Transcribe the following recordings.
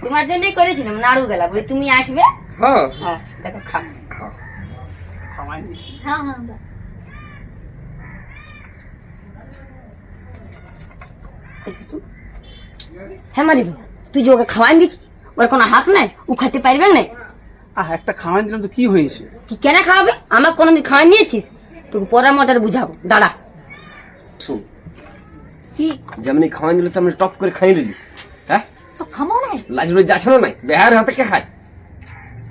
তোমার জন্যই করেছিলাম নাড়ু গেলা বলে তুমি আসবে। হ্যাঁ হ্যাঁ দেখো খাও। খাও খাওয়াই দিছি। হ্যাঁ হ্যাঁ দাও। হ্যাঁ মারি ভাই, তুই যে ওকে খাওয়াই দিচ্ছি ওর কোনো হাত নাই, ও খাইতে পারবে না। একটা খাওয়াই দিলাম তো কি হয়েছে? কি কেন খাওয়াবে? আমার কোনোদিন খাওয়াই নিয়েছিস? তোকে পরের মজাটা বুঝাবো, দাঁড়া। শুন, কি যেমনি খাওয়াই দিলে তেমনি টপ করে খাইয়ে দিস। হ্যাঁ তো খাবো না লাজ লজ্জা আছে না নাই? বেহার হাতে কে খায়?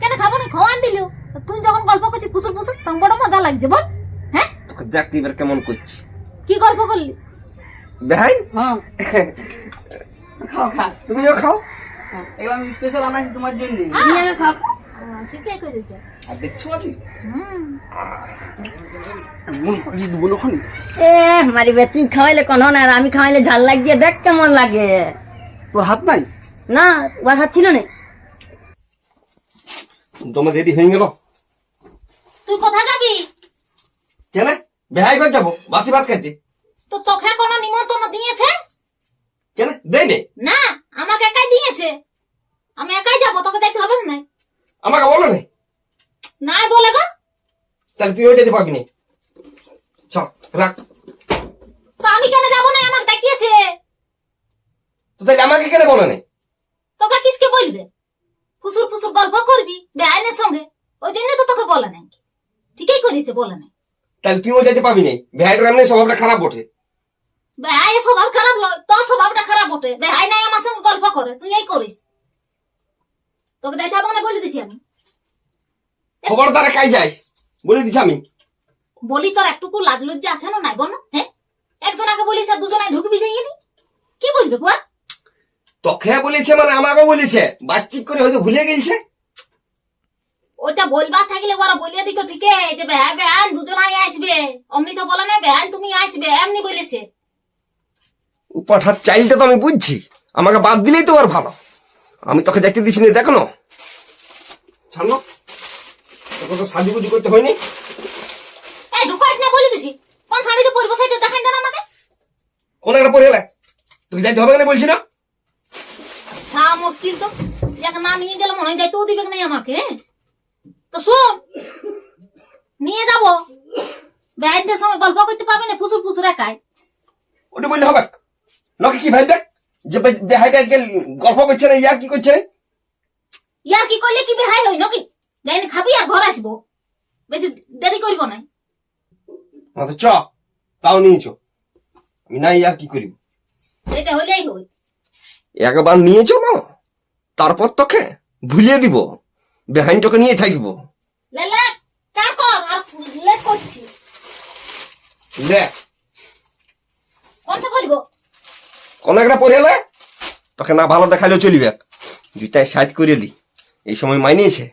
কেন খাবো না? খাওয়ান দিল। তুই যখন গল্প করছিস ফুসুর ফুসুর তখন বড় মজা লাগছে বল। হ্যাঁ তোকে দেখ এবার কেমন করছি। কি গল্প করলি? বেহাই হ্যাঁ খাও খা, তুমিও খাও। এগুলো আমি স্পেশাল আনাইছি তোমার জন্য। তুমি আগে খাও। ঠিকই করেছ। আর দেখছো আমি হুম মন করে দেবো না ওখানে। এ মারি ভাই, তুই খাওয়াইলে কোন না, আর আমি খাওয়াইলে ঝাল লাগছে, দেখ কেমন লাগে। তোর হাত নাই? না ওর হাত ছিল না। তোমার দেরি হয়ে গেল তুই কোথায় যাবি? কেন? বেহাই করে যাবো বাসি ভাত খাইতে। তো তোকে কোনো নিমন্ত্রণ দিয়েছে? কেন দেয় নে? না আমাকে একাই দিয়েছে। আমি একাই যাবো, তোকে দেখতে হবে না? আমাকে বলো না। নাই বলে গো। তাহলে তুইও যেতে পারবি না। চল রাখ। তো আমি কেন যাবো না? আমাকে ডাকিয়েছে। তো তাহলে আমাকে কেন বলো না? তোকে কিসকে বলবে? ফুসুর ফুসুর গল্প করবি বেআইনের সঙ্গে, ওই জন্য তো তোকে বলে নাই। ঠিকই করেছে, বলে নাই। তাহলে তুইও যেতে পারবি না। বেহাইটার এমনি স্বভাবটা খারাপ ওঠে। বেহাই স্বভাব খারাপ নয়, তোর স্বভাবটা খারাপ ওঠে। বেহাই নাই আমার সঙ্গে গল্প করে, তুই এই করিস। তোকে যাইতে হবে না বলে দিছি আমি। খবরদারে কাই যাই বলে দিছি আমি। বলি তোর একটুকু লাজ লজ্জা আছে না নাই বল? হ্যাঁ একজনাকে বলিস আর দুজনায় ঢুকবি যাই গেলি, কি বলবে গো? তোকে বলেছে মানে আমাকে বলেছে, বাতচিত করে হয়তো ভুলে গেছে। ওইটা বলবার থাকলে ওরা বলিয়ে দিত ঠিকই যে বেহাই বেহান দুজনাই আসবে। অমনি তো বলে না বেহান তুমি আসবে, এমনি বলেছে। পাঠার চাইলটা তো আমি বুঝছি, আমাকে বাদ দিলেই তো আর ভালো। আমি তোকে দেখতে দিছি না, দেখো না ছাড়লো তোকে তো সাজুগুজু করতে হয়নি। এই ঢুকাস না বলে দিছি। কোন শাড়িতে পরবো সেটা দেখাই দেন আমাকে। কোন একটা পরে এলে তুই যাইতে হবে না বলছি না? ছা মুশকিল তো, এক না নিয়ে গেলে মনে হয় যাইতেও দিবে না আমাকে। তো শোন, নিয়ে যাবো, বেআইনদের সঙ্গে গল্প করতে পারবে না ফুসুর ফুসুর একাই। ওটা বললে হবে লোকে কি ভাববে যে বেহাইটা আজকে গল্প করছে না, ইয়ার কি করছে? ইয়ার কি করলে কি বেহাই হই নাকি? যাই না খাবি আর ঘর আসবো, বেশি দেরি করবো না। মাথা চ তাও নিয়েছো, আমি না ইয়ার কি করিব। এটা হইলেই হই। একবার নিয়েছো না, তারপর তোকে ভুলিয়ে দিব, বেহাইন তোকে নিয়ে থাকবো। লেলে চার কর, আর লেট করছি। দেখ কোনটা করবো? কোন একটা পরে এলে তোকে না ভালো দেখালেও চলিবে, দুইটাই সাইজ করে লি। এই সময় মাইনিয়েছে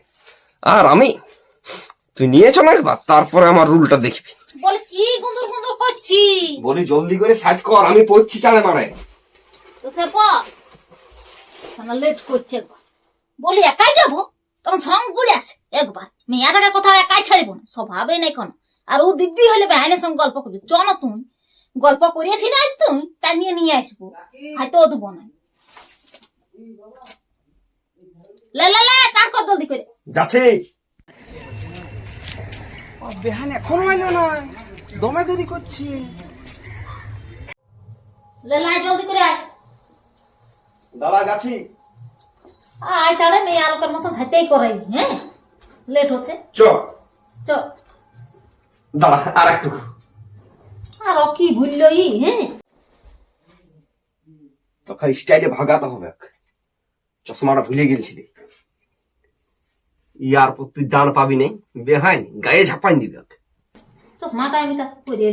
আর আমি, তুই নিয়েছ না একবার, তারপরে আমার রুলটা দেখবি। বলে কি গুন্দর গুন্দর করছি? বলি জলদি করে সাইজ কর, আমি পড়ছি চালে মারে। তো সে লেট করছে একবার। বলি একাই যাবো, তখন সঙ্গ ঘুরে আসে একবার। মেয়াটাকে কোথাও একাই ছাড়িব না, স্বভাবে নাই কোনো। আর ও দিব্যি হলে বেহাইনের সঙ্গে গল্প করবি। চলো তুমি গল্প করিয়েছি না আজ, তুমি তাই নিয়ে আসবো, হয়তো ও দেবো না। লে লে লে তার কর জলদি করে। যাচ্ছে বেহান এখনো আইলো না, দমে দেরি করছি। লে লে জলদি করে আয়। দাদা যাচ্ছি। আয় চাড়ে মেয়ে আলোকের মতো ঝাইতেই করাই। হ্যাঁ লেট হচ্ছে, চ চ। দাদা আর একটু আর ও কি ভুললো ই? হ্যাঁ তোকে স্টাইলে ভাগাতে হবে। চশমাটা ভুলে গেছিলি, ইয়ার পর তুই দান পাবি নাই, বেহাইন গায়ে ঝাপাই দিবে। চশমাটা আমি তা করে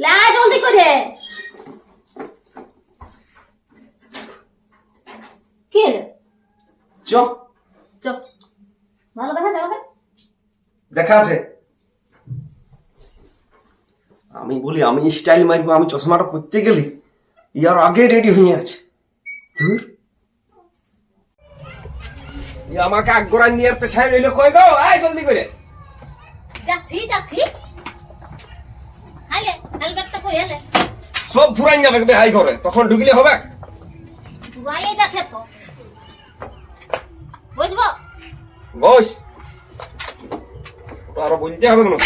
লে জলদি করে। কি হলো? চ চ ভালো দেখা যাবে। দেখা আছে। আমি বলি আমি স্টাইল মারবো, আমি চশমাটা পরতে গেলি ইয়ার আগে রেডি হয়ে আছে। ধুর, আমাকে আগ্রা নিয়ে পেছায় রইলো। কই গো, আয় জলদি করে। যাচ্ছি যাচ্ছি। আইলে হেলমেটটা পরে এলে। সব ফুরাই যাবে বেহাই করে, তখন ঢুকলে হবে। পুরাই যাচ্ছে তো বুঝবো বস, ওটা আরো বলতে হবে না।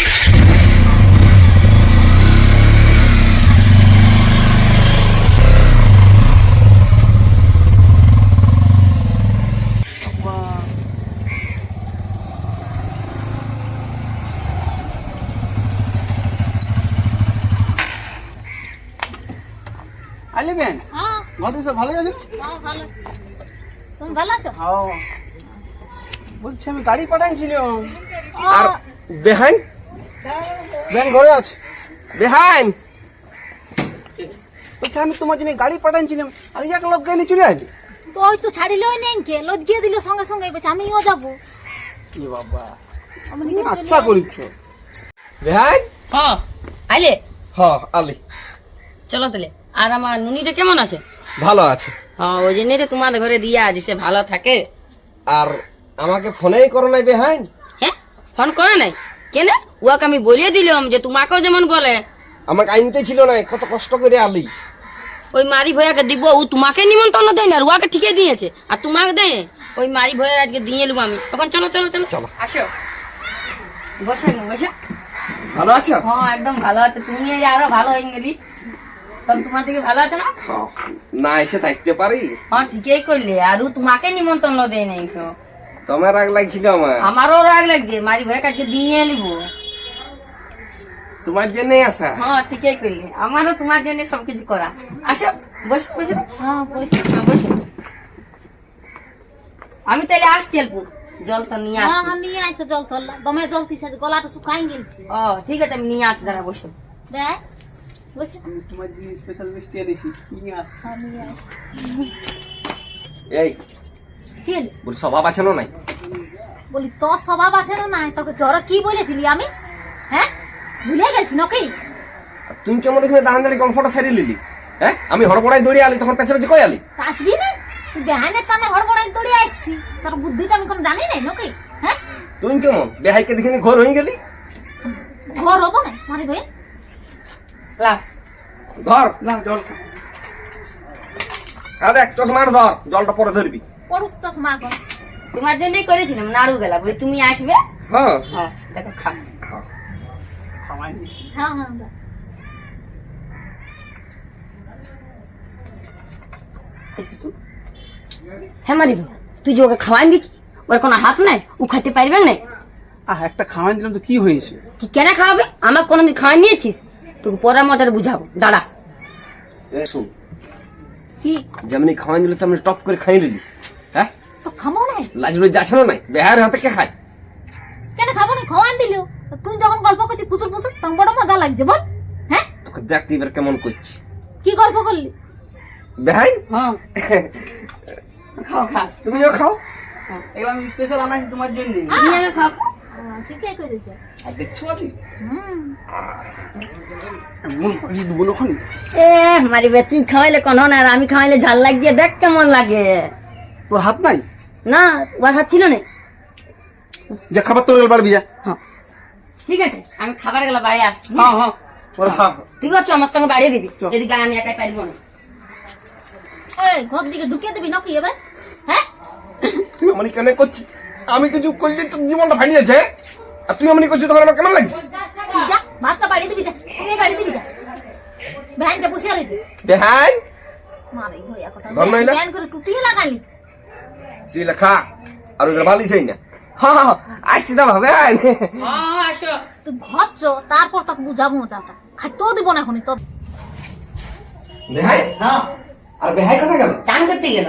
আলি বেন হ্যাঁ ঘরে সব ভালো আছে? হ্যাঁ ভালো তুমি ভালো আছো হ্যাঁ, বলছি আমি গাড়ি পাঠাইছিলাম। আর বেহাইন, বেন ঘরে আছে? বেহাইন বলছি আমি তোমার জন্য গাড়ি পাঠাইছিলাম, আর এক লোক গেলে চলে আসলি। তো ওই তো ছাড়িলই নেই কে লজ্জিয়ে দিল সঙ্গে সঙ্গে বলছে আমিও যাবো এ বাবা, আমি নিজে চলে আচ্ছা যাই। করিস। বেহাইন। হ্যাঁ আইলে হ্যাঁ আলি, চলো তাহলে। আর আমার নুনিটা কেমন আছে? ভালো আছে। হ্যাঁ ওই জন্যই তো তোমার ঘরে দিয়ে আজ সে ভালো থাকে। আর আমাকে ফোনেই করো নাই বেহাইন? হ্যাঁ ফোন করে নাই কেন? ওকে আমি বলিয়ে দিলাম যে তোমাকেও যেমন বলে। আমাকে আনতে ছিল না, কত কষ্ট করে আলি। ওই মারি ভয়াকে দিব, ও তোমাকে নিমন্ত্রণ দেয় না, আর ওকে ঠিকই দিয়েছে আর তোমাকে দেয়। ওই মারি ভয়ের আজকে দিয়ে নেবো আমি। তখন চলো চলো চলো চলো। আসো বসে বসে। ভালো আছো? হ্যাঁ একদম ভালো আছে। তুমি এই আরো ভালো হয়ে গেলি। সব তোমার থেকে ভালো আছে না? না এসে থাকতে পারি? হ্যাঁ ঠিকই করলে। আর ও তোমাকে নিমন্ত্রণ দেয় নাই তো। তোমার রাগ লাগছিল আমার? আমারও রাগ লাগছে, মারি ভয়ের কাছে দিয়ে নিবো। তোমার জন্যই আসা। হ্যাঁ ঠিকই করলে, আমারও তোমার জন্য সবকিছু করা। আসো বসো বসো। হ্যাঁ বসে হ্যাঁ, বসো। আমি তাহলে আসছি অল্প জল তো নিয়ে হ্যাঁ আসছি। হ্যাঁ নিয়ে আসো জল ধরলা দমে জল তিসে গলাটা শুকাই গেলছি ও ঠিক আছে, আমি নিয়ে আসছি, দাঁড়া বসো। দেখ বসে আমি তোমার জন্য স্পেশাল মিষ্টি এনেছি, নিয়ে আস। হ্যাঁ নিয়ে আস এই কি হলো? বলি স্বভাব আছে না নাই? বলি তোর স্বভাব আছে না নাই? তোকে ওরা কি বলেছিলি আমি? হ্যাঁ ভুলে গেছি নাকি? আর তুই কেমন এখানে দাঁড়ান দাঁড়িয়ে গল্পটা সারিয়ে নিলি? হ্যাঁ আমি হড়বড়াই দৌড়িয়ে আলি, তখন পেছে পেছে কই আলি? তা আসবি না? তুই বেহানের টানে হড়বড়াই দৌড়িয়ে আসছি, তোর বুদ্ধিটা আমি কোনো জানি নাই নাকি? হ্যাঁ তুই কেমন বেহাইকে দেখে নি ঘর হয়ে গেলি? ঘর হবো না মারি ভাই। লাও। ধর, না জল খা। আর এক চশমার ধর, জলটা পরে ধরবি। পড়ুক চশমা কর। তোমার জন্যই করেছিলাম নাড়ু গেলা, বলি তুমি আসবে। হ্যাঁ হ্যাঁ দেখো খা। খাওয়াইনি। হ্যাঁ হ্যাঁ যা। হ্যাঁ মারি ভাই, তুই যে ওকে খাওয়াই দিচ্ছি, ওর কোনো হাত নাই, ও খাইতে পারবে না। একটা খাওয়াই দিলাম তো কি হয়েছে? কি কেন খাওয়াবে? আমার কোনোদিন খাওয়াই নিয়েছিস? তোকে পরে মজার বুঝাবো, দাঁড়া। শুন, কি যেমনি খাওয়াই দিলে তেমনি টপ করে খাই নিলিস। হ্যাঁ তো খাবো না? লাজ লজ্জা আছে না নাই? বেহার হাতে কে খায়? কেন খাবো না? খাওয়ান দিল। তুই যখন গল্প করছিস ফুসুর ফুসুর তখন বড় মজা লাগছে বল। হ্যাঁ তোকে দেখতে এবার কেমন করছি। কি গল্প করলি? বেহাই হ্যাঁ খাও খা, তুমিও খাও। এগুলো আমি স্পেশাল আনাইছি তোমার জন্য। নিয়ে আয়, খাও। ঠিকই করেছ। আর দেখছো আমি হুম মন করে দেবো নখন। এ মারি ভাই, তুই খাওয়াইলে কোনো না, আর আমি খাওয়াইলে ঝাল লাগিয়ে দেখ কেমন লাগে। তোর হাত নাই? না ওর হাত ছিল না। যা খাবার তোর পারবি যা। হ্যাঁ ঠিক আছে, আমি খাবার গেলে বাইরে আসছি। হ্যাঁ হ্যাঁ হ্যাঁ, ঠিক আছে, আমার সঙ্গে বাড়িয়ে দিবি, চল। এদিকে আমি একাই পারবো না। এই ঘর দিকে ঢুকিয়ে দিবি নাকি এবার? হ্যাঁ তুই এমনি কেন করছিস? আমি কিছু করলে তোর জীবনটা ভাঙিয়ে যাচ্ছে। আর তুই এমনি করছিস, তখন আমার কেমন লাগছে? তুই যা ভাতটা বাড়ি দিবি, যা তুমি বাড়ি দিবি, যা ভ্যানটা বসে রইবি। বেহাই মারে হইয়া কথা ধর নইলে। ভ্যান করে টুটিয়ে লাগালি। তুই লেখা আর ওই ভালো সেই না। হ্যাঁ হ্যাঁ আসছি দাম হবে। আসো। তুই ঘর চ, তারপর তোকে বুঝাবো মজাটা। খাইতেও দিব না এখনই তো। বেহাই হ্যাঁ আর বেহাই কথা গেল চান করতে গেল।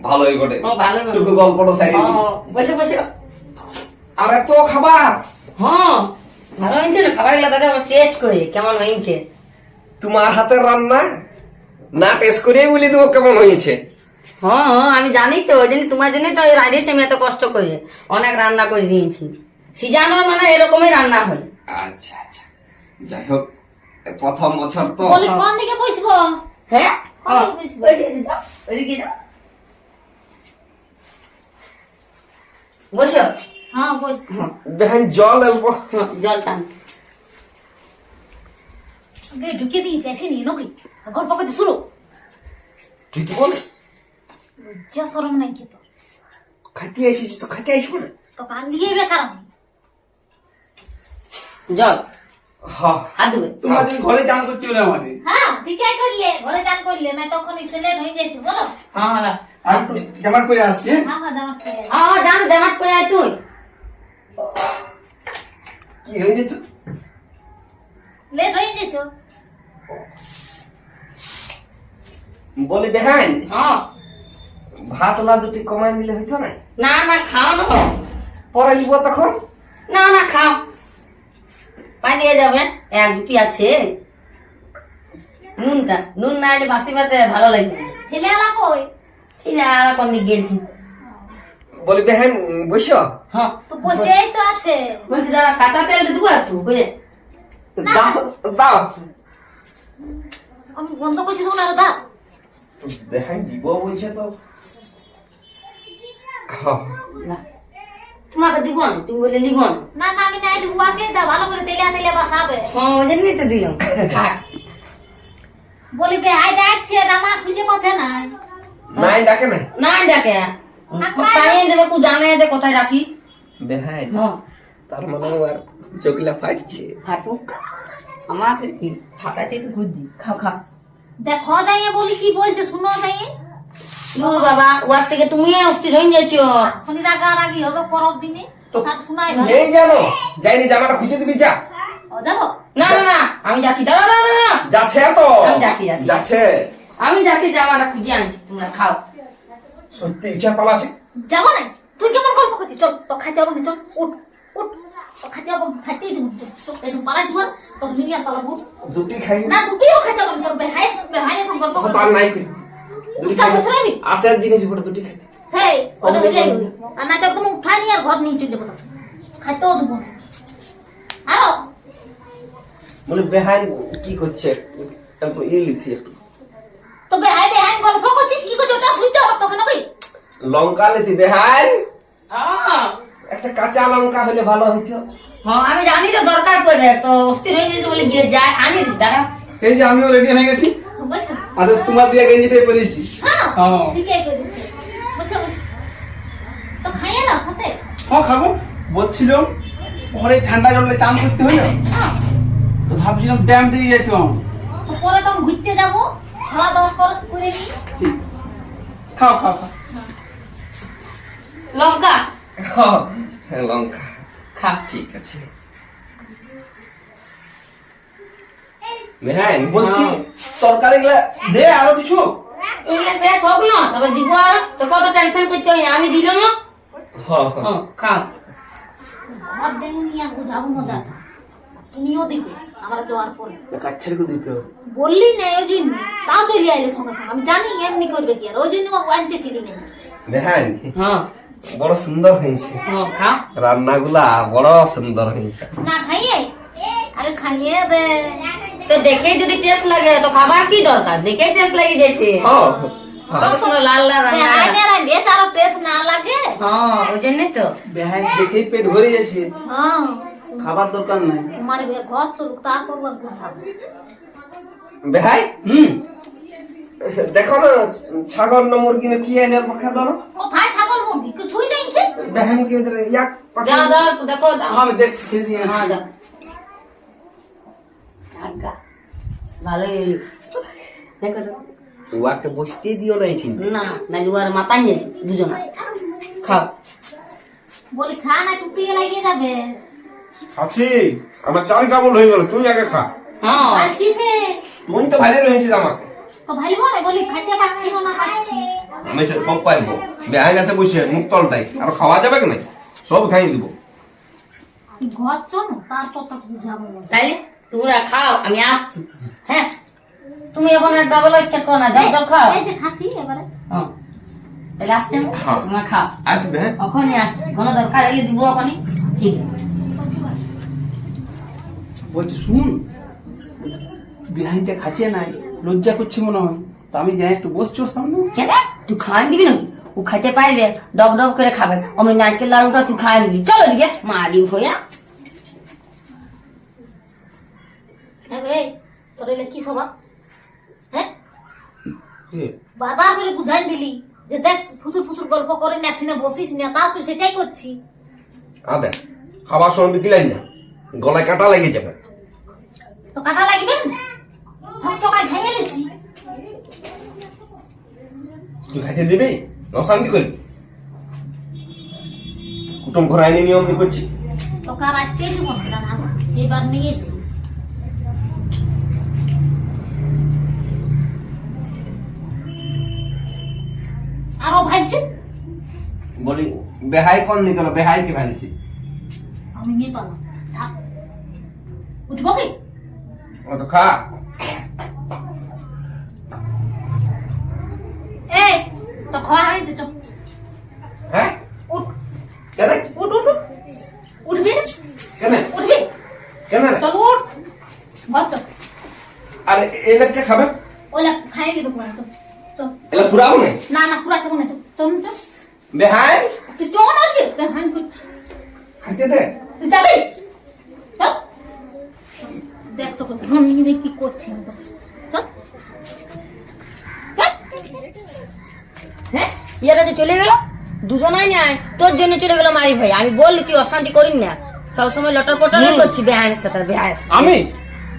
ভালোই বটে। ও ভালো বটে। তোকে গল্পটা সারিয়ে দিই। বসে বসে। আর এত খাবার হ্যাঁ ভালো হয়েছে না খাবার গেলে, দাদা টেস্ট করে কেমন হয়েছে। তোমার হাতের রান্না না টেস্ট করেই বলে দেবো কেমন হয়েছে। হ্যাঁ আমি জানি তো, ওই জন্য তোমার জন্য তো রাঁধেছি আমি এত কষ্ট করে, অনেক রান্না করে দিয়েছি। সিজানো মানে এরকমই রান্না হয়। আচ্ছা আচ্ছা, যাই হোক প্রথম বছর তো। বলি কোন দিকে বসবো? হ্যাঁ ওইদিকে বসবো। ওইদিকে যাও, ওইদিকে যাও। বসো। হ্যাঁ বস। বেহান জল অল্প। জল টান। ঢুকিয়ে দিয়েছি আসেনি নাকি? গল্প করতে শুরু। তুই কি বল? লজ্জা শরম নাই কি তোর? খাইতে এসেছি তো খাইতে আসবো না। তো কান দিয়ে বেকার আমি। জল হ্যাঁ হাত ধুবে। তোমরা তুমি ঘরে চান করতে হলে আমাদের। হ্যাঁ ঠিকই করলে, ঘরে চান করলে না তখন এক্সিডেন্ট হয়ে গেছে বলো। হ্যাঁ হ্যাঁ আর জামার করে আসছি হ্যাঁ? হ্যাঁ হ্যাঁ দাঁড়াতে। হ্যাঁ জান জামাট করে আয় তুই। কি হয়ে যেত? লেট হয়ে যেত। বলি বেহান হ্যাঁ ভাত লা দুটি কমাই দিলে হইতো না? না না খাও না, পরে নিব তখন। না না খাও, পালিয়ে যাবে। এক দুটি আছে নুনটা, নুন না এলে বাসি ভাতে ভালো লাগবে না। ছেলে আলা কই? ঠিক আছে আর কোন দিক গেছি। বলি বেহান বসো। হ্যাঁ তো বসেই তো আছে। বলছি দাদা কাঁচা তেল দেবো একটু বুঝলে। দাও দাও। আমি বন্ধ করছি তখন আরো দাও। বেহান দিব বলছে তো। হ্যাঁ না, তোমাকে দিব না, তুমি বলে নিব না। না না আমি নাই বুয়াকে দাও, ভালো করে তেলিয়া তেলিয়া বাসাবে। হ্যাঁ ওই জন্যই তো দিলাম। থাক। বলি বে হাই ডাকছে রামা খুঁজে পাচ্ছে না। নাই ডাকে নাই। না ডাকে তাই দেবে, কু জানে যে কোথায় রাখিস। বেহান হ্যাঁ তার মানে আর চোখলা ফাটছে। ফাটুক, আমাকে কি ফাটাতে তো বুদ্ধি। খাও খাও। দেখো যাইয়ে বলি কি বলছে শুনো যাইয়ে। ইউর বাবা ওর থেকে তুমি অস্থির হয়ে যাচ্ছ। এখনই রাগারাগি হবে পরব দিনে। তো কথা শোনাই নেই জানো যাইনি জামাটা খুঁজে দিবি যা। ও যাবো। না না না আমি যাচ্ছি, দাঁড়া দাঁড়া দাঁড়া। যাচ্ছে তো। আমি যাচ্ছি, যাচ্ছি। যাচ্ছে। আমি যাচ্ছি, জামাটা খুঁজে আনছি, তোমরা খাও। সত্যি ইচ্ছা পালাছে। যাবো না তুই কেমন গল্প করছিস? চল তো খাইতে হবে না, চল উঠ উঠ। তো খাইতে হবে, খাইতেই দিব। এসব পালাই দিব তো নিয়ে পালাবো দুটি খাই না, দুটিও খাইতে হবে তোর বেহাই সব গল্প তো করছিস। আর নাই কই। দুটি উঠা খাই বসে রবি। আসার জিনিস পড়ে দুটি খাই। সেই ওটা হয়ে যাবে। আর না তো একদম উঠা নিয়ে আর ঘর নিয়ে চলে যাবো। খাইতেও দেবো না। আরো বলে বেহান কি করছে একটু লিখছি একটু। তো বেহাই বেহাই গল্প করছিস কি করছিস? ওটা শুনতে হবে তোকে না ভাই। লঙ্কা লিখি বেহান। হ্যাঁ একটা কাঁচা লঙ্কা হলে ভালো হইতো। হ্যাঁ, আমি জানি তো দরকার পড়বে, তো অস্থির হয়ে গেছে বলে গিয়ে যায় আনি দিস। দাঁড়া এই যে আমিও রেডি হয়ে গেছি বসে। আর তোমার দিয়ে গেঞ্জিটাই পরেছি। হ্যাঁ হ্যাঁ। ঠিকই করেছিস। বসে বসে তো খাইয়ে না সাথে। হ্যাঁ খাবো বলছিলাম ঘরে ঠান্ডা জলে চান করতে হলো হ্যাঁ তো ভাবছিলাম ড্যাম দিয়ে যেতাম। তো পরে তখন ঘুরতে যাবো, খাওয়া দাওয়া করে নি। ঠিক খাও খাও খাও। লঙ্কা হ্যাঁ লঙ্কা খা। ঠিক আছে। বেহান বলছি তরকারি গুলা দে আরো কিছু। এগুলো শেষ হোক না, তবে দিব। আর তো কত টেনশন করতে হয়, আমি দিল না। হ্যাঁ হ্যাঁ খাও। ঘর দেখে নিয়ে বুঝাবো মজাটা। তুমিও দিবে আমার যাওয়ার পরে। কাচ্ছারি করে দিতে হবে। বললি না ওই জন্য তাও চলে আইলে সঙ্গে সঙ্গে। আমি জানি এমনি করবে কি আর ওই জন্য আনতে ছিলি না। বেহান হ্যাঁ বড় সুন্দর হয়েছে হ্যাঁ খাও। রান্নাগুলা বড় সুন্দর হয়েছে। না খাইয়ে আরে খাইয়ে দে। তো দেখে যদি টেস্ট লাগে তো খাবার কি দরকার, দেখে টেস্ট লাগে যেতে। হ্যাঁ কত সুন্দর লাল লাল রান্না। আগে রাঁধে চারো টেস্ট না লাগে। হ্যাঁ ওই জন্যই তো। বেহান দেখেই পেট ভরে যাচ্ছে, হ্যাঁ খাবার দরকার নাই। তোমার ঘর চলুক তারপর বুঝাবো। বেহাই হুম দেখো না ছাগল না মুরগি না কি এনে পক্ষে ধরো। কোথায় ছাগল মুরগি কিছুই নেই কি? বেহানকে ইয়াক যাও যাও দেখো যাও। আমি দেখছি খেয়ে দিয়ে আসি। হ্যাঁ যাও। আজ্ঞা ভালোই দেখো দেখো। ওয়াকে বসতে দিও না এই চিন্তা। না না দুয়ার মাথা নিয়েছে দুজনা। খাও। বলি খা না টুপিয়ে লাগিয়ে যাবে। আছি আমার চাল কেমন হয়ে গেল তুই আগে খা। হ্যাঁ আসিস তুই তো ভাইরাল হয়েছিস আমাকে। তো ভাই বলে বলি খাইতে পাচ্ছি না পাচ্ছি। আমি সে সব পারবো। বেহাইন আছে বসে মুখ তলটাই আর খাওয়া যাবে কি না সব খাই দিব। ঘর চল তারপর তো বুঝাবো। তাইলে তোমরা খাও, আমি আসছি। হ্যাঁ তুমি এখন ডাবল স্টার্ট করো না, যাও যাও খাও। এই যে খাচ্ছি এবারে। হ্যাঁ তাহলে আসছে হ্যাঁ। তোমরা খাও। আসবে হ্যাঁ ওখানে আসছে, কোনো দরকার হলে দিব ওখানে। ঠিক আছে। বলছি শুন বিহাইনটা খাচ্ছে নাই লজ্জা করছি মনে হয়, তো আমি যাই একটু বসছি ওর সামনে। কেন তুই খাওয়াই দিবি না? ও খাইতে পারবে, ডব ডব করে খাবে। আমি নারকেল লাড়ুটা তুই খাওয়াই দিবি। চলো দিকে মারি ভইয়া। হ্যাঁ ভাই তোর এলে কি স্বভাব? হ্যাঁ বারবার করে বুঝাই দিলি যে দেখ ফুসুর ফুসুর গল্প করে না এখানে বসিস না, তাও তুই সেটাই করছি। দেখ খাবার সময় বিকিলাই না, গলায় কাটা লেগে যাবে। তো কাটা লাগবে না, হক চকায় ভেঙে গেছি। তুই খাইতে দিবি না অশান্তি করবি? কুটুম ঘর আইনি নিয়ম নি করছি। তোকে আর আসতেই দিব না রান্না করে। এবার নিয়ে এসিস। আরো ভাইছি বলি বেহাই কোন নিকল, বেহাই কি ভাইছি? আমি নিয়ে পালাম। থাক। উঠবো কি? ও তো খা। এই তো খাওয়া হয়েছে, চল হ্যাঁ উঠ কেন উঠ উঠ উঠ। উঠবি না? কেন উঠবি? কেন রে? চল উঠ। বস চল। আরে এলে কে খাবে? ওলা খাই দিবে কোন, চল চল। এলে পুরাও না না না পুরা কেমন চল চল চল। বেহাই তুই চল না কি? হান করছিস। খাইতে দে। তুই যাবি? চল। দেখ তোকে ধনী কি করছি আমি তো। চল চল। হ্যাঁ ইয়ারা যে চলে গেল, দুজনাই নাই তোর জন্য চলে গেল মারি ভাই। আমি বললি তুই অশান্তি করিস না, সবসময় লটর পটর করছি বেহাইনের সাথে। বেহাই আমি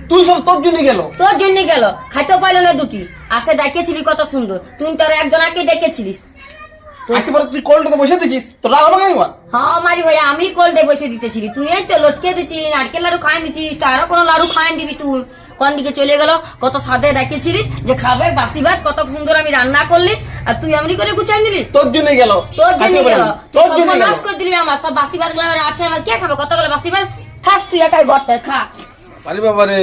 তুই সব তোর জন্য গেল। তোর জন্য গেল, খাইতেও পাইলো না দুটি। আসে ডাকিয়েছিলি কত সুন্দর, তুই তোর একজনাকে ডেকেছিলিস। আসতে পরে তুই কলটাতে বসে দিছিস, তো রাগ হবে কেন? হ্যাঁ মারি ভাই, আমি কোল্ডে বসে দিতেছিলি, তুই এই তো লটকে দিচ্ছিস, নারকেল লাড়ু খাই দিছিস, আরো কোনো লাড়ু খাই দিবি তুই। কোন দিকে চলে গেল, কত সাদে ডাকিয়েছিলি যে খাবে বাসি ভাত, কত সুন্দর আমি রান্না করলি, আর তুই এমনি করে গুছাই নিলি। তোর জন্য গেল। তোর জন্য গেল, তোর জন্য গেল। নাশ করে দিলি আমার সব বাসি ভাত গুলো আছে। আমার কে খাবে কতগুলো বাসি ভাত? থাক তুই একাই ঘরটা খা। আরে বাবা রে,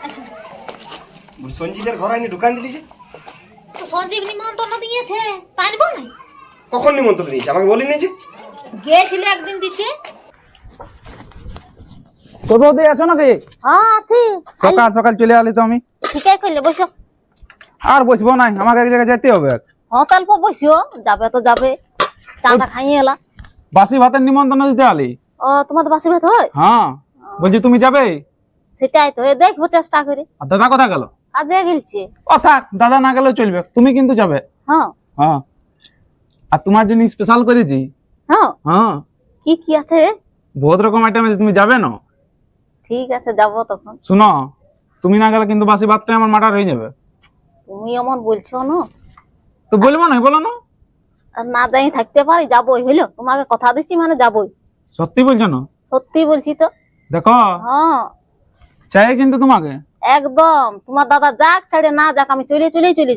আচ্ছা সঞ্জিতের ঘর আইনি দোকান দিলি যে? তো সঞ্জীব নিমন্ত্রণ দিয়েছে, তাই নিব না? কখন নিমন্ত্রণ দিয়েছে আমাকে বলিনি যে? গিয়েছিল একদিন দিতে। তোর বৌদি আছো নাকি? হ্যাঁ আছি। সকাল সকাল চলে আলি তো আমি। ঠিকই কইলে বসো। আর বসবো নাই, আমাকে এক জায়গায় যেতে হবে। হ্যাঁ অল্প বসিও, যাবে তো যাবে। চাটা খাইয়ে এলা। বাসি ভাতের নিমন্ত্রণ দিতে আলি। ও তোমার তো বাসি ভাত হয়? হ্যাঁ বলছি তুমি যাবে? সেটাই তো, দেখবো চেষ্টা করে। আর দাদা কথা গেল? কাজে গেলছে। ও থাক, দাদা না গেলেও চলবে, তুমি কিন্তু যাবে। হ্যাঁ হ্যাঁ আর তোমার জন্য স্পেশাল করেছি। হ্যাঁ হ্যাঁ কি কি আছে? বহুত রকম আইটেম আছে, তুমি যাবে না? ঠিক আছে যাবো তখন। শুনো, তুমি না গেলে কিন্তু বাসি ভাতটা আমার মার্ডার হয়ে যাবে। তুমি এমন বলছো না? তো বলবো না, বলো না। আর না যাই থাকতে পারি, যাবোই হইলো। তোমাকে কথা দিচ্ছি মানে যাবোই। সত্যি বলছো না? সত্যি বলছি তো। দেখো হ্যাঁ চাই কিন্তু তোমাকে। একদম, তোমার দাদা যাক ছাড়ে না যাক, আমি চলে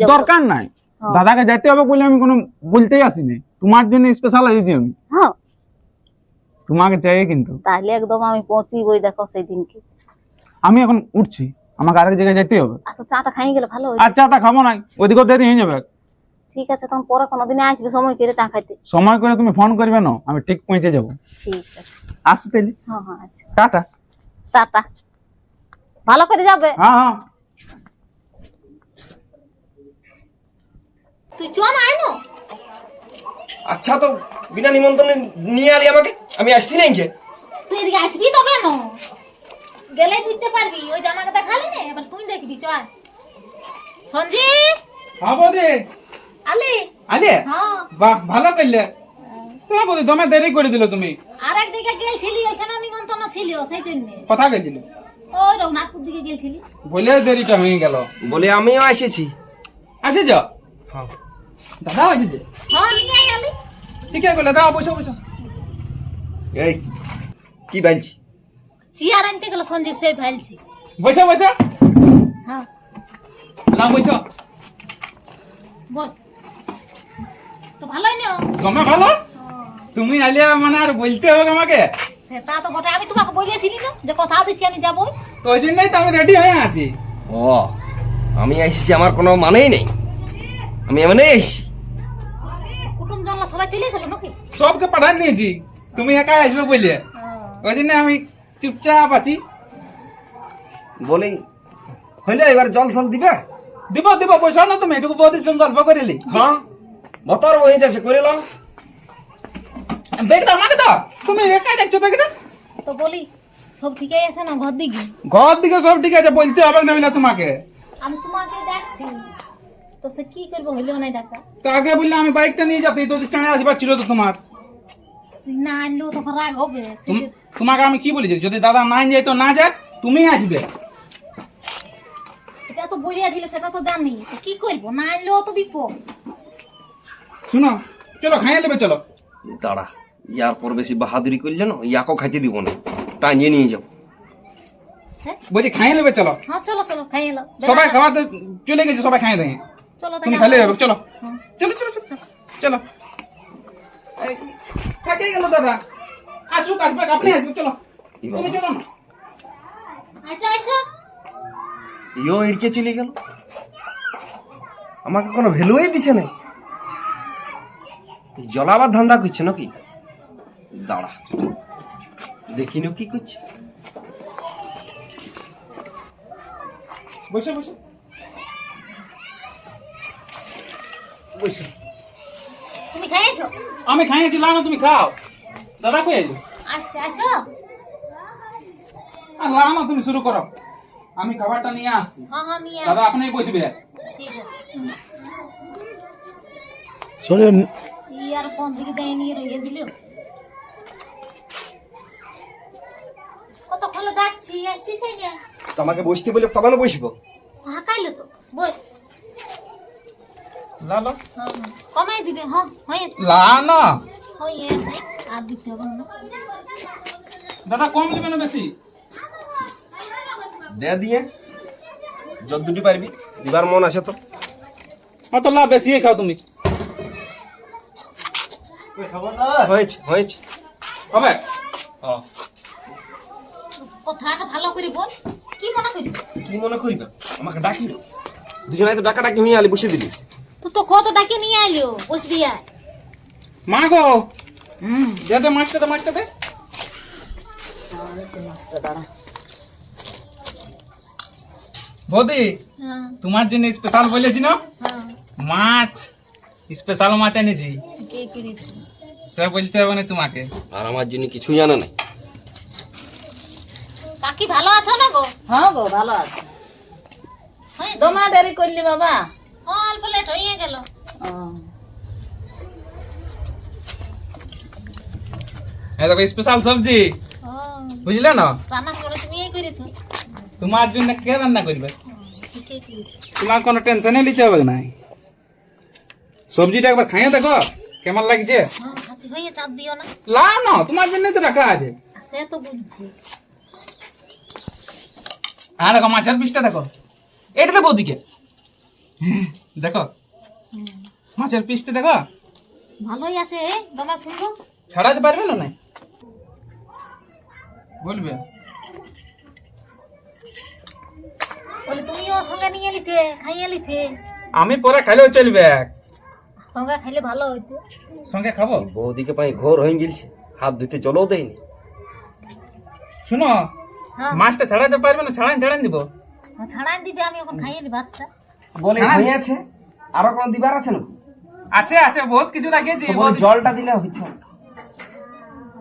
যাবো। দরকার নাই, হ্যাঁ। দাদাকে যাইতে হবে বলে আমি কোনো বলতেই আসিনি। তোমার জন্য স্পেশাল এসেছি আমি, হ্যাঁ তোমাকে চাই কিন্তু। তাহলে একদম আমি পৌঁছিবই, দেখো সেই দিনকে। আমি এখন উঠছি, আমাকে আরেক জায়গায় যেতে হবে। আর তো চাটা খাই গেলে ভালো হয়। আর চাটা খাবো না, ওইদিকেও দেরি হয়ে যাবে। ঠিক আছে, তখন পরে কোনোদিনে আসবে সময় করে চা খাইতে। সময় করে তুমি ফোন করবে না, আমি ঠিক পৌঁছে যাবো। ঠিক আছে। আসছি তাহলে, হ্যাঁ হ্যাঁ আচ্ছা। টাটা। টাটা। ভালো করে যাবে। হ্যাঁ হ্যাঁ তুই চ না আইনো। আচ্ছা তো বিনা নিমন্ত্রণে নিয়ে আলি আমাকে, আমি আসছি না ইনকে। তুই এদিকে আসবি তো কেন? গেলে বুঝতে পারবি, ওই জামাটা দেখালি না, এবার তুই দেখবি। চল সঞ্জীব। হ্যাঁ বৌদি আলি। আলে হ্যাঁ বাহ, ভালো করলে। তোমার বৌদি তোমার দেরি করে দিল তুমি। আর একদিকে গেছিলি, ওইখানে নিমন্ত্রণ ছিল, সেই জন্য। কথা গেছিল ওই রঘুনাথপুর দিকে গেছিলি। বলে দেরিটা হয়ে গেল। বলে আমিও এসেছি। আসিছ? হ্যাঁ দাদা আসিছে? হ্যাঁ নিয়ে আই আলি। ঠিক আছে বলে দাও, বসো বসো। এই কি বানছি? চেয়ার আনতে গেল সঞ্জীব, সেই ফেলছি। বসো বসো, হ্যাঁ না বসো। বল। তো ভালোই নিও। তোমার ভালো, তুমি আলিয়া মানে আর বলতে হবে আমাকে। সেটা তো বটে, আমি তোমাকে বলেছিলি না যে কথা দিচ্ছি আমি যাবো। তো ওই জন্যই তো আমি রেডি হয়ে আছি। ও আমি এসেছি, আমার কোনো মানেই নেই, আমি এমনি এসেছি। কুটুম জনলা সবাই চলে গেল নাকি? সবকে পাঠান নিয়েছি, তুমি একাই আসবে বলে, ওই জন্য আমি চুপচাপ আছি। বলি হইলে এবার জল ফল দিবে? দিব দিব, বসো না তুমি, এটুকু বহুত সঙ্গে গল্প করিলি। হ্যাঁ বতর বয়ে যাচ্ছে, করে নাও। ব্যাগটা আমাকে দাও, তুমি একাই দেখছো ব্যাগটা। তো বলি সব ঠিকই আছে না? ঘর দিকে ঘর দিকে সব ঠিক আছে, বলতে হবে না তোমাকে। আমি তোমাকে দেখছি। তো সে কি করবো হইলেও নাই ডাকা। তো আগে বললে আমি বাইকটা নিয়ে যেতে, তো টানে আসবার ছিল তো তোমার। তুই না আনলেও তখন রাগ হবে। তোমাকে আমি কি বলেছি, যদি দাদা না যাই তো না যাক, তুমি আসবে। এটা তো বলিয়া দিলে সেটা তো জানি, তো কি করবো, না আনলেও তো বিপদ। শুনো, চলো খাইয়ে নেবে, চলো। দাঁড়া, ইয়ার পর বেশি বাহাদুরি করলে না ইয়াকেও খাইতে দিব না, টানিয়ে নিয়ে যাও। হ্যাঁ বলছি খাইয়ে নেবে, চলো। হ্যাঁ চলো চলো খাই এলো। সবাই খাওয়াতে চলে গেছে, সবাই খাইয়ে দেয়। চলো তুমি খাইলে যাবে, চলো হ্যাঁ। চলো চলো চলো চলো। এই, থাকে গেল দাদা, আসুক আসবে, আপনি আসবে, চলো তুমি চলো না। আইসো আইসো। ইও এড়কে চলে গেল, আমাকে কোনো ভ্যালুই দিছে না। জলাবার ধান্দা করছে নাকি? দাঁড়া দেখিনো কি করছে। বসে বসে বসে। তুমি খাইছো? আমি খাইয়েছি, না তুমি খাও। দাদা কই আইলো? আসছে আসো। আর লানো তুমি শুরু করো, আমি খাবারটা নিয়ে আসছি। হ্যাঁ হ্যাঁ নিয়ে দাদা আপনি বসবে। ঠিক আছে। শোনেন, ইয়ার কোন দিকে দেয় নিয়ে রইয়ে দিলেও কতক্ষণ ডাকছি, আসছিস এই না। তোমাকে বসতে বলে তবে না বসবো। হাঁকাইলো তো বল। লালো হ্যাঁ হ্যাঁ কমাই দিবে। হ্যাঁ হয়েছে লানো। হয়েছে, আর দিতে হবে না। দাদা কম দিবে না বেশি? দে দিয়ে যত দুটি পারবি দিবার মন আছে তো। তো লাভ বেশি খাও তুমি। হয়েছে হয়েছে হবে। কথাটা ভালো করে বল, কি মনে করবি? কি মনে করিবা? আমাকে ডাকিল দুজনে তো ডাকা ডাকি হইয়া আলি বসে দিলিস। তুই তো কত ডাকে নিয়ে আইলো, বসবি আয়। মা গো, দে দে মাছটা, দে মাছটা দে। বৌদি, হ্যাঁ তোমার জন্য স্পেশাল বলেছি না, হ্যাঁ মাছ স্পেশাল মাছ এনেছি। কে করেছি? সে বলতে হবে না তোমাকে। আর আমার জন্য কিছুই জানে না। কাকি ভালো আছো না গো? হ্যাঁ গো ভালো আছে। হ্যাঁ তোমার দেরি করলি বাবা। অল্প লেট হয়ে গেল। এই দেখো স্পেশাল সবজি, ও বুঝলে না? রান্না করে তুমি এই করেছো? তোমার জন্য কে রান্না করবে? ঠিকই করেছো। তোমার কোনো টেনশনই নিতে হবে না। সবজিটা একবার খাইয়ে দেখো কেমন লাগছে। হ্যাঁ সাথে হয়ে চাপ দিও না। লা না, তোমার জন্য তো রাখা আছে। সে তো বুঝছি। আর দেখো মাছের পিসটা দেখো, এটা দেবো ওদিকে। দেখো মাছের পিসটা দেখো, ভালোই আছে, তোমার সুন্দর। ছাড়াতে পারবে না? নাই বলবে। বলে তুমিও সঙ্গে নিয়ে লিতে, খাইয়ে লিতে। আমি পরে খাইলেও চলবে, সঙ্গে খাইলে ভালো হইতো। সঙ্গে খাবো। বৌদিকে পাই ঘোর হয়ে গেছে, হাত ধুতে জলও দেয়নি। শুনো, হ্যাঁ মাছটা ছাড়াতে পারবে না? ছাড়াই দিব। ছাড়াই দিবে, আমি এখন খাইয়ে নি ভাতটা। বলে হয়ে আছে, আরো কোনো দিবার আছে না? আছে আছে, বহুত কিছু লাগিয়েছি। তো বলে জলটা দিলে হইতো।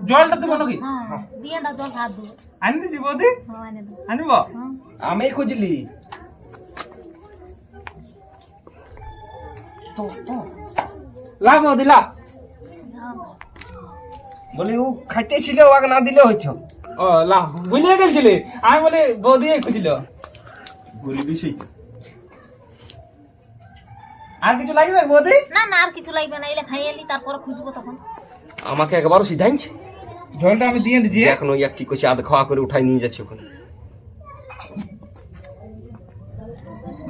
জলটা দেবো নাকি? হ্যাঁ দিয়ে দাও, জল হাত দেবো। আনি দিছি বৌদি, হ্যাঁ এনে দাও। আনিব। হ্যাঁ আমি খুঁজলি তো তো লা বৌদি লা। হ্যাঁ। বলি ও খাইতে ছিল, ওকে না দিলে হইতো। ও লা, বুঝলে গেছিলি? আমি বলি বৌদি খুঁজিল। বলবি সেই আর কিছু লাগবে বৌদি? না না আর কিছু লাগবে না, এলে খাইয়ে নি তারপর খুঁজবো তখন। আমাকে একবারও সিধাইছে। জলটা আমি দিয়ে দিচ্ছি। এখন ওই এক কি করছে, আধ খাওয়া করে উঠাই নিয়ে যাচ্ছে ওখানে।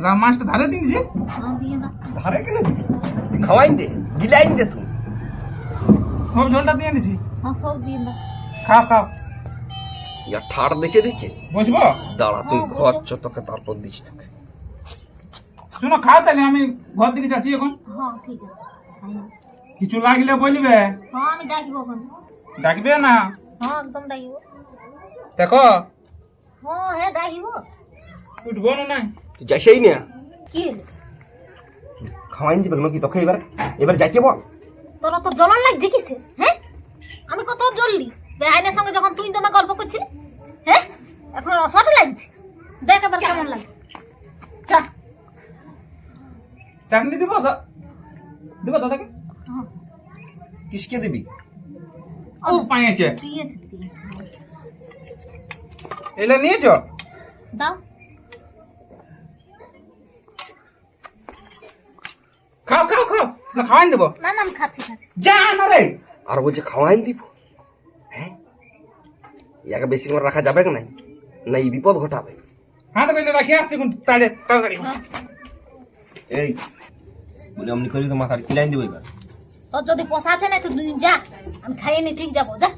লা মাছটা ধারে দিয়েছি। হ্যাঁ দিয়ে দাও। ধারে কেন দিবি? তুই খাওয়াইন দে, গিলাইন দে তুই। সব জলটা দিয়ে দিছি। হ্যাঁ সব দিয়ে দাও। খাও খাও। ইয়া ঠাড় দেখে দেখে বসবো? দাঁড়া, তুই হ্যাঁ, বসো। খাওয়াচ্ছ তোকে, তারপর দিস তোকে। শুনো, খাও তাহলে, আমি ঘর দিকে যাচ্ছি এখন। হ্যাঁ ঠিক আছে খাইয়ে। কিছু লাগলে বলবে। হ্যাঁ আমি ডাকবো এখন। ডাকবে না? হ্যাঁ একদম ডাকিব। দেখো হ্যাঁ হ্যাঁ ডাকিব। উঠবো না নাই? তুই যাইছেই না, কি হলো? খাওয়াইন দিবে নাকি তোকে? এবার এবার যাইতে বল। তোরা তো জ্বলন লাগছে কিসে? হ্যাঁ আমি কত জ্বললি বেআইনের সঙ্গে যখন তুই তোমার গল্প করছিলি। হ্যাঁ এখন অসট লাগছে, দেখ এবার কেমন লাগে। চা চাটনি দিব দিব দাদাকে হ্যাঁ, কিসকে দিবি? ও পাইছে দিয়েছি। এলে নিয়েছ? দাও। খাও খাও খাও, না খাওয়াই দেবো। না না আমি খাচ্ছি। যা না রে। আর বলছে খাওয়াইন দিব। হ্যাঁ, ইয়াকে বেশি করে রাখা যাবে না, না এই বিপদ ঘটাবে। হাত বেঁধে রাখি আসছি তাড়াতাড়ি। এই বলে অমনি করি তো মাথার কিলাইন দিব এবার। তোর যদি পোষাচ্ছে না তো তুই যা, আমি খাইয়ে নি ঠিক যাবো। যা,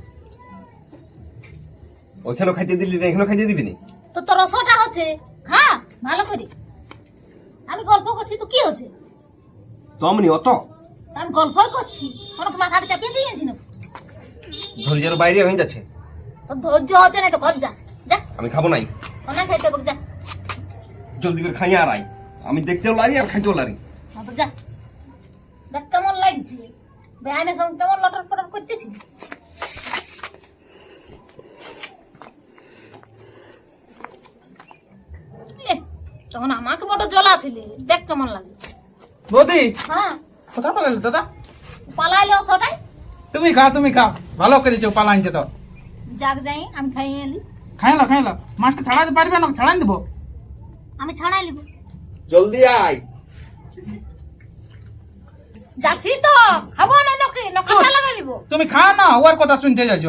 ওইখানেও খাইতে দিলি না, এখানেও খাইতে দিবি না? তো তোর রসটা হচ্ছে, খা ভালো করে। আমি গল্প করছি তো কি হচ্ছে? তো অমনি অত আমি গল্পই করছি, কোনো মাথাটা চাপিয়ে দিয়েছি না। ধৈর্যের বাইরে হয়ে যাচ্ছে। তোর ধৈর্য হচ্ছে না তো কর। যা যা, আমি খাবো নাই, অনেক খাইতে হবে। যা, জলদি করে খাইয়া আর আই। আমি দেখতেও লারি আর খাইতেও লারি। হ্যাঁ, তো যা। দেখ কেমন লাগছে, বেআইনের সঙ্গে কেমন লটর পটর করতেছি। তখন আমাকে বড় জ্বলা ছিল, দেখ কেমন লাগে। বৌদি হ্যাঁ, কোথায় পালালে দাদা? পালাইলে ওটাই। তুমি খাও ভালো করেছো পালাইছে তো। যাক যাই, আমি খাইয়ে এলি। খাইলো মাছকে ছাড়াতে পারবে না? ছাড়াই দেবো। আমি ছাড়াই নিব। জলদি আয়। যাচ্ছি তো, খাবো না নখে লাগাই নিব। তুমি খাও না, ওর কথা শুনতে যাচ্ছ।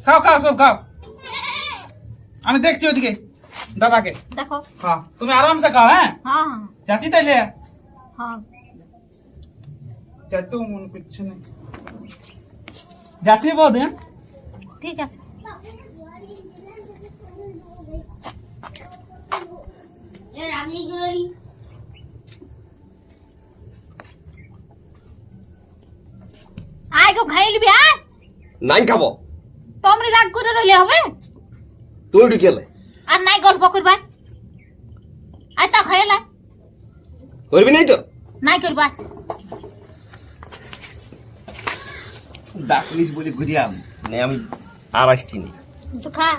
খাও সব খাও। আমি দেখছি ওদিকে দাদাকে। দেখো। হ্যাঁ, তুমি আরামসে খাও। হ্যাঁ হ্যাঁ যাচ্ছি তাইলে। হ্যাঁ, যাইতেও মন করছে না। যাচ্ছি বৌদি। হ্যাঁ ঠিক আছে। আয় গো, খাই নিবি। হ্যাঁ, নাই খাবো। তোমরা রাগ করে রইলে হবে তুই ঢুকেলে আর নাই গল্প করবা। আয় তা খাইলা করবি নাই তো? নাই করবা। ডাকলিস বলে ঘুরিয়াম, না আমি আর আসছি নি। তো খা।